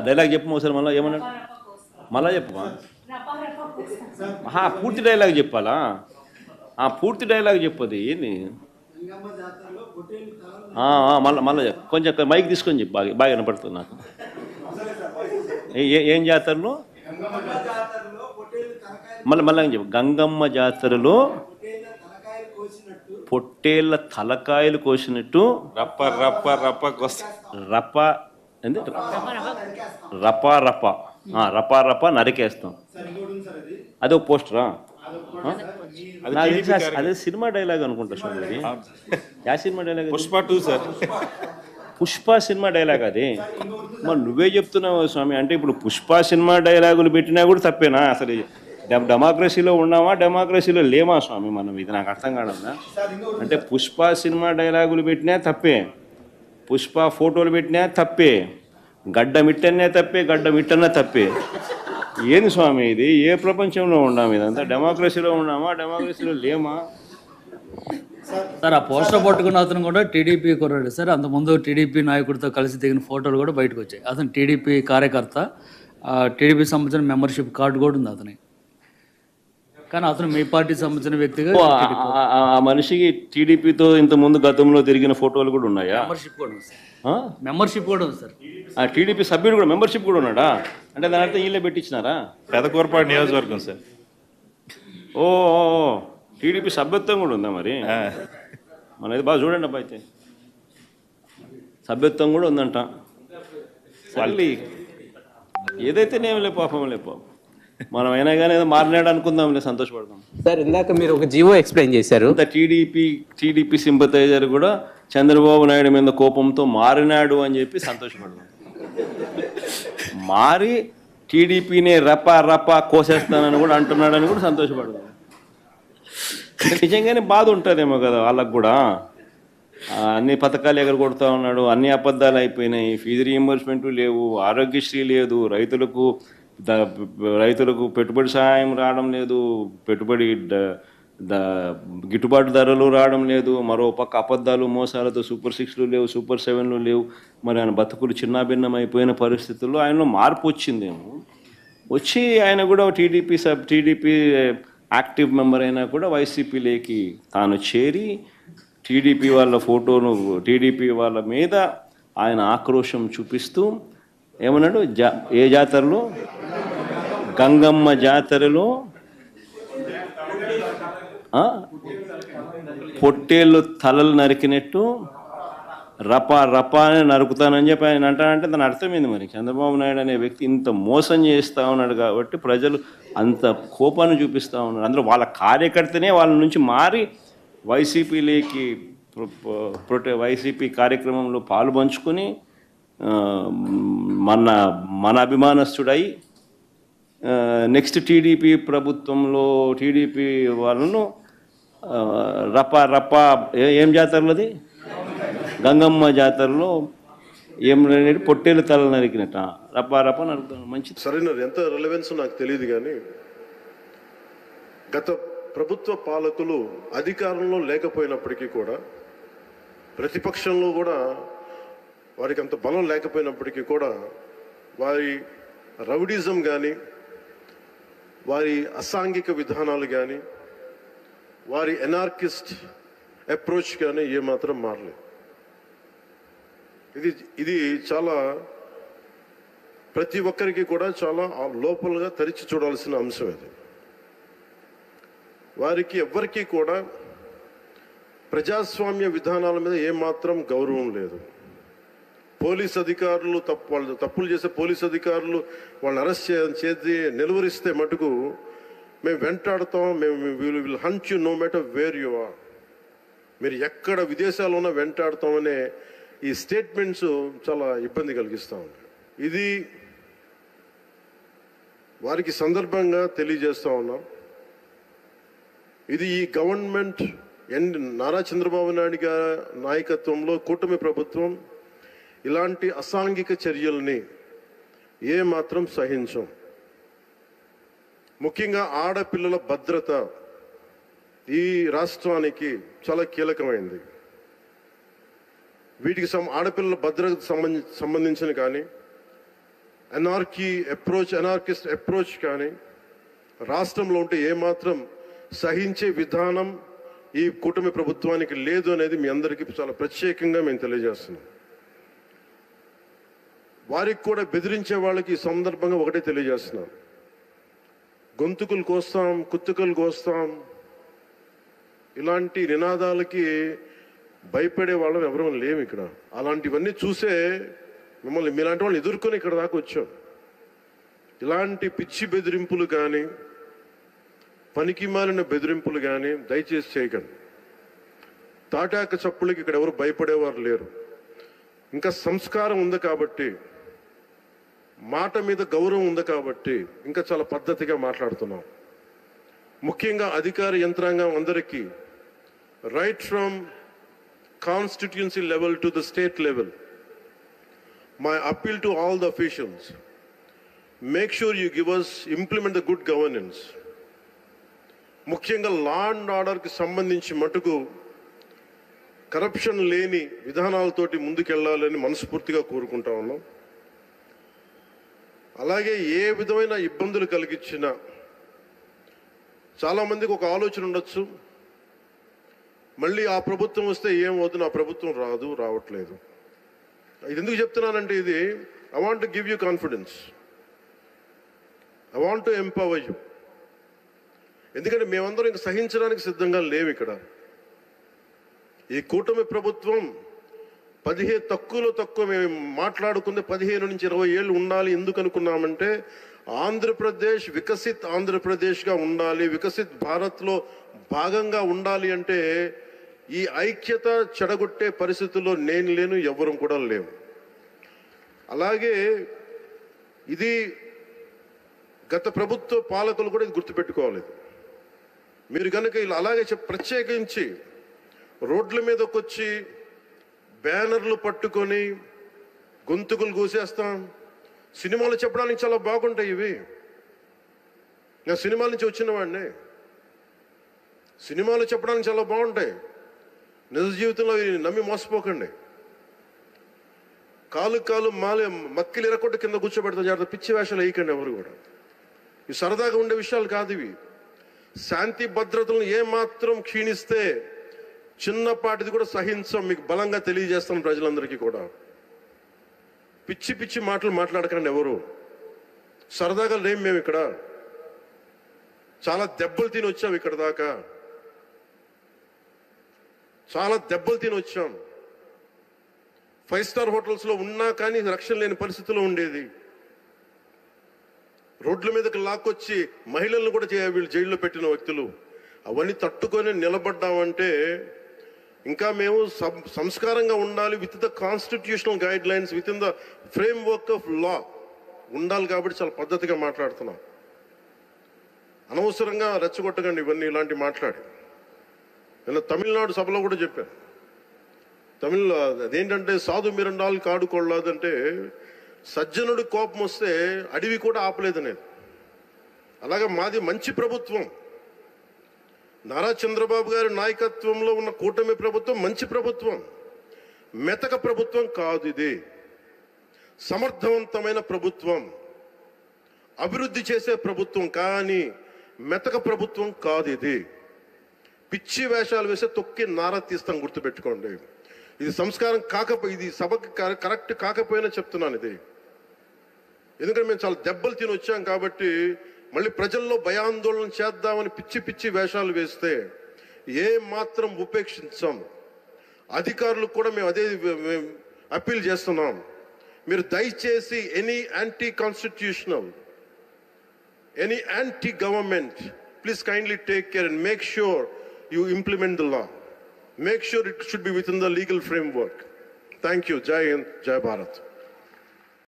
Dialogue చెప్పు sir, మళ్ళీ ఏమన్నాడు, మళ్ళా చెప్పు. పూర్తి డైలాగ్ చెప్పాలా? పూర్తి డైలాగ్ చెప్పదు ఏంది. మళ్ళీ మళ్ళీ కొంచెం మైక్ తీసుకొని చెప్పు, బాగా బాగా వినపడుతుంది నాకు. ఏం జాతరలో? మళ్ళీ మళ్ళీ చెప్పు. గంగమ్మ జాతరలో పొట్టేళ్ళ తలకాయలు కోసినట్టు రప్ప రప్ప రప్ప రప్ప ఏంది, రపా రప రపా రప నరికేస్తాం. అదే పోస్టరా? అదే సినిమా డైలాగ్ అనుకుంటా స్వామి. Yeah cinema dialogue? Pushpa 2 sir. Pushpa cinema dialogue అది. మరి నువ్వే చెప్తున్నావు స్వామి. అంటే ఇప్పుడు పుష్ప సినిమా డైలాగులు పెట్టినా కూడా తప్పేనా? అసలు డెమోక్రసీలో ఉన్నామా, డెమోక్రసీలో లేమా స్వామి మనం? ఇది నాకు అర్థం కావడం. అంటే పుష్ప సినిమా డైలాగులు పెట్టినా తప్పే, పుష్ప ఫోటోలు పెట్టినా తప్పే, గడ్డ మిట్టనే తప్పే, గడ్డ మిట్టనే తప్పే. ఏంది స్వామి ఇది? ఏ ప్రపంచంలో ఉన్నాము? ఇదంతా డెమోక్రసీలో ఉన్నామా, డెమోక్రసీలో లేమా? సార్ ఆ పోస్టర్ పట్టుకున్న అతను కూడా టీడీపీ కుర్రాడు సార్. అంతకుముందు టీడీపీ నాయకుడితో కలిసి దిగిన ఫోటోలు కూడా బయటకు వచ్చాయి. అతను టీడీపీ కార్యకర్త, టీడీపీ సంబంధించిన మెంబర్షిప్ కార్డు కూడా ఉంది అతని. కానీ అతను మీ పార్టీకి సంబంధించిన వ్యక్తిగా. ఆ మనిషికి టీడీపీతో ఇంతకుముందు గతంలో తిరిగిన ఫోటోలు కూడా ఉన్నాయా? మెంబర్షిప్ కూడా ఉంది సార్. మెంబర్షిప్ కూడా ఉంది సార్. టీడీపీ సభ్యుడు కూడా మెంబర్షిప్ కూడా ఉన్నాడా? అంటే దాని అర్థం వీళ్ళే పెట్టించినారా? పెదకూరపాడు నియోజకవర్గం సార్. ఓ టీడీపీ సభ్యత్వం కూడా ఉందా మరి? మనది బాగా చూడండి అబ్బా. అయితే సభ్యత్వం కూడా ఉందంట. మళ్ళీ ఏదైతేనేం లే పాపం, లే పాపం. మనం అయినా కానీ ఏదో మారినాడు అనుకుందాంలే, సంతోషపడదాం. సార్ ఇందాక మీరు ఒక జీవో ఎక్స్ప్లెయిన్ చేశారు. టీడీపీ సింపథైజర్ కూడా చంద్రబాబు నాయుడు మీద కోపంతో మారినాడు అని చెప్పి సంతోషపడదాం. మారి టీడీపీని రపా రపా కోసేస్తానని కూడా అంటున్నాడని కూడా సంతోషపడదాం. నిజంగానే బాధ ఉంటుందేమో కదా వాళ్ళకు కూడా. అన్ని పథకాలు ఎగరగొడతా ఉన్నాడు, అన్ని అబద్ధాలు అయిపోయినాయి, ఫీజు రీయింబర్స్మెంట్ లేవు, ఆరోగ్యశ్రీ లేదు, రైతులకు పెట్టుబడి సహాయం రావడం లేదు, పెట్టుబడి గిట్టుబాటు ధరలు రావడం లేదు, మరో పక్క అబద్ధాలు మోసాలతో సూపర్ 6లు లేవు, సూపర్ 7లు లేవు. మరి ఆయన బతుకులు చిన్నాభిన్నం అయిపోయిన పరిస్థితుల్లో ఆయనలో మార్పు వచ్చిందేమో. వచ్చి ఆయన కూడా టీడీపీ యాక్టివ్ మెంబర్ అయినా కూడా వైసీపీలోకి తాను చేరి టీడీపీ వాళ్ళ ఫోటోను, టీడీపీ వాళ్ళ మీద ఆయన ఆక్రోశం చూపిస్తూ ఏమన్నాడు? ఏ జాతరలో? గంగమ్మ జాతరలో పొట్టేళ్ళు తలలు నరికినట్టు రపా రపా అని నరుకుతానని చెప్పి ఆయన అంటానంటే దాని అర్థమైంది. మరి చంద్రబాబు నాయుడు అనే వ్యక్తి ఇంత మోసం చేస్తూ ఉన్నాడు కాబట్టి ప్రజలు అంత కోపాన్ని చూపిస్తూ ఉన్నారు. అందులో వాళ్ళ కార్యకర్తనే వాళ్ళ నుంచి మారి వైసీపీలోకి వైసీపీ కార్యక్రమంలో పాలు పంచుకొని మన అభిమానస్తుడై నెక్స్ట్ టీడీపీ ప్రభుత్వంలో టీడీపీ వాళ్ళను రపా రపా ఏం జాతరలోది? గంగమ్మ జాతరలో ఏం పొట్టేలు తల నరికినట్ట రపా రపా నరుకుతాను. మంచిది. సరైన ఎంత రిలవెన్స్ నాకు తెలియదు, కానీ గత ప్రభుత్వ పాలకులు అధికారంలో లేకపోయినప్పటికీ కూడా, ప్రతిపక్షంలో కూడా వారికి అంత బలం లేకపోయినప్పటికీ కూడా, వారి రౌడీజం కానీ, వారి అసాంఘిక విధానాలు కానీ, వారి ఎనార్కిస్ట్ అప్రోచ్ కానీ ఏమాత్రం మారలేదు. ఇది చాలా ప్రతి ఒక్కరికి కూడా చాలా లోపలగా తెరిచి చూడాల్సిన అంశం. ఇది వారికి ఎవ్వరికీ కూడా ప్రజాస్వామ్య విధానాల మీద ఏమాత్రం గౌరవం లేదు. పోలీస్ అధికారులు తప్పులు చేసే పోలీస్ అధికారులు వాళ్ళని అరెస్ట్ చేసి నిలువరిస్తే మటుకు మేము వెంటాడుతాం, మేము will hunt you no matter where you are, మీరు ఎక్కడ విదేశాల్లో ఉన్నా వెంటాడుతామనే ఈ స్టేట్మెంట్స్ చాలా ఇబ్బంది కలిగిస్తూ ఉన్నాయి. ఇది వారికి సందర్భంగా తెలియజేస్తూ ఉన్నాం. ఇది ఈ గవర్నమెంట్ నారా చంద్రబాబు నాయుడు గారి నాయకత్వంలో కూటమి ప్రభుత్వం ఇలాంటి అసాంఘిక చర్యల్ని ఏమాత్రం సహించం. ముఖ్యంగా ఆడపిల్లల భద్రత ఈ రాష్ట్రానికి చాలా కీలకమైంది. వీటికి ఆడపిల్లల భద్రతకు సంబంధించిన కానీ అనార్కిస్ట్ అప్రోచ్ కానీ రాష్ట్రంలో ఉంటే ఏమాత్రం సహించే విధానం ఈ కూటమి ప్రభుత్వానికి లేదు అనేది మీ అందరికీ చాలా ప్రత్యేకంగా మేము తెలియజేస్తున్నాం. వారికి కూడా బెదిరించే వాళ్ళకి ఈ సందర్భంగా ఒకటే తెలియజేస్తున్నాం, గొంతుకులు కోస్తాం, కుత్తుకలు కోస్తాం, ఇలాంటి నినాదాలకి భయపడే వాళ్ళం ఎవరూ లేము ఇక్కడ. అలాంటివన్నీ చూసే మిమ్మల్ని మీలాంటి వాళ్ళని ఎదుర్కొని ఇక్కడ దాకా వచ్చాం. ఇలాంటి పిచ్చి బెదిరింపులు కానీ పనికి మాలిన బెదిరింపులు కానీ దయచేసి చేయకండి. తాటాక చప్పులకి ఇక్కడ ఎవరు భయపడేవారు లేరు. ఇంకా సంస్కారం ఉంది కాబట్టి, మాట మీద గౌరవం ఉంది కాబట్టి ఇంకా చాలా పద్ధతిగా మాట్లాడుతున్నాం. ముఖ్యంగా అధికార యంత్రాంగం అందరికీ, right from constituency level to the state level, my appeal to all the officials, make sure you implement the good governance. ముఖ్యంగా లా అండ్ ఆర్డర్కి సంబంధించి మటుకు కరప్షన్ లేని విధానాలతోటి ముందుకెళ్లాలని మనస్ఫూర్తిగా కోరుకుంటా ఉన్నాం. అలాగే ఏ విధమైన ఇబ్బందులు కలిగించినా, చాలామందికి ఒక ఆలోచన ఉండొచ్చు, మళ్ళీ ఆ ప్రభుత్వం వస్తే ఏమవుతుంది, ఆ ప్రభుత్వం రావట్లేదు. ఇది ఎందుకు చెప్తున్నానంటే, ఇది I want to give you confidence, I want to empower you. ఎందుకంటే మేమందరం ఇంక సహించడానికి సిద్ధంగా లేవు ఇక్కడ. ఈ కూటమి ప్రభుత్వం తక్కువ మేము మాట్లాడుకుంది 15 నుంచి 20 ఏళ్ళు ఉండాలి. ఎందుకు అనుకున్నామంటే, ఆంధ్రప్రదేశ్ వికసిత్ ఆంధ్రప్రదేశ్గా ఉండాలి, వికసిత్ భారత్లో భాగంగా ఉండాలి. అంటే ఈ ఐక్యత చెడగొట్టే పరిస్థితుల్లో నేను లేను, ఎవరు కూడా లేవు. అలాగే ఇది గత ప్రభుత్వ పాలకులు కూడా ఇది గుర్తుపెట్టుకోవాలి. మీరు కనుక ఇలా అలాగే ప్రత్యేకించి రోడ్ల మీదకి వచ్చి బ్యానర్లు పట్టుకొని గొంతుకులు కూసేస్తాం, సినిమాలు చెప్పడానికి చాలా బాగుంటాయి ఇవి. నేను సినిమాల నుంచి వచ్చిన వాడిని, సినిమాలు చెప్పడానికి చాలా బాగుంటాయి. నిజ జీవితంలో నమ్మి మోసపోకండి. కాలు మక్కిలు ఎరకొట్టు కింద కూర్చోబెడతాం. జాగ్రత్త, పిచ్చి వేషాలు వేయకండి ఎవరు కూడా. ఇవి సరదాగా ఉండే విషయాలు కాదు ఇవి. శాంతి భద్రతలను ఏమాత్రం క్షీణిస్తే చిన్నపాటిది కూడా సహించం, మీకు బలంగా తెలియజేస్తాం ప్రజలందరికీ కూడా. పిచ్చి మాటలు మాట్లాడకండి ఎవరు. సరదాగా లేం మేము ఇక్కడ. చాలా దెబ్బలు తిని వచ్చాం ఇక్కడ దాకా, చాలా దెబ్బలు తిని వచ్చాం. 5 స్టార్ హోటల్స్లో ఉన్నా కానీ రక్షణ లేని పరిస్థితిలో ఉండేది. రోడ్ల మీదకి లాక్కొచ్చి మహిళలను కూడా వీళ్ళు జైల్లో పెట్టిన వ్యక్తులు. అవన్నీ తట్టుకొని నిలబడ్డామంటే ఇంకా మేము సంస్కారంగా ఉండాలి. With the constitutional guide lines, with in the frame work of law ఉండాలి. కాబట్టి చాలా పద్ధతిగా మాట్లాడుతున్నాం. అనవసరంగా రెచ్చగొట్టకండి ఇవన్నీ ఇలాంటి మాట్లాడి. నేను తమిళనాడు సభలో కూడా చెప్పాను. అదేంటంటే సాధు మిరండాలు కాడు కొడలేదంటే, సజ్జనుడి కోపం వస్తే అడవి కూడా ఆపలేదు నేను. అలాగే మాది మంచి ప్రభుత్వం. నారా చంద్రబాబు గారి నాయకత్వంలో ఉన్న కూటమి ప్రభుత్వం మంచి ప్రభుత్వం, మెతక ప్రభుత్వం కాదు. ఇది సమర్థవంతమైన ప్రభుత్వం, అభివృద్ధి చేసే ప్రభుత్వం, కానీ మెతక ప్రభుత్వం కాదు. ఇది పిచ్చి వేషాలు వేసే తొక్కి నారా తీస్తాం, గుర్తుపెట్టుకోండి. ఇది సంస్కారం ఇది సభకి కరెక్ట్ కాకపోయినా చెప్తున్నాను ఇది. ఎందుకంటే మేము చాలా దెబ్బలు తిని వచ్చాం కాబట్టి మళ్ళీ ప్రజల్లో భయాందోళన చేద్దామని పిచ్చి వేషాలు వేస్తే ఏ మాత్రం ఉపేక్షించాం. అధికారులకు కూడా మేము అదే అప్పీల్ చేస్తున్నాం. మీరు దయచేసి any anti constitutional, any anti government, please kindly take care and make sure you implement the law. Make sure it should be within the legal framework. Thank you. Jai Hind, Jai Bharat.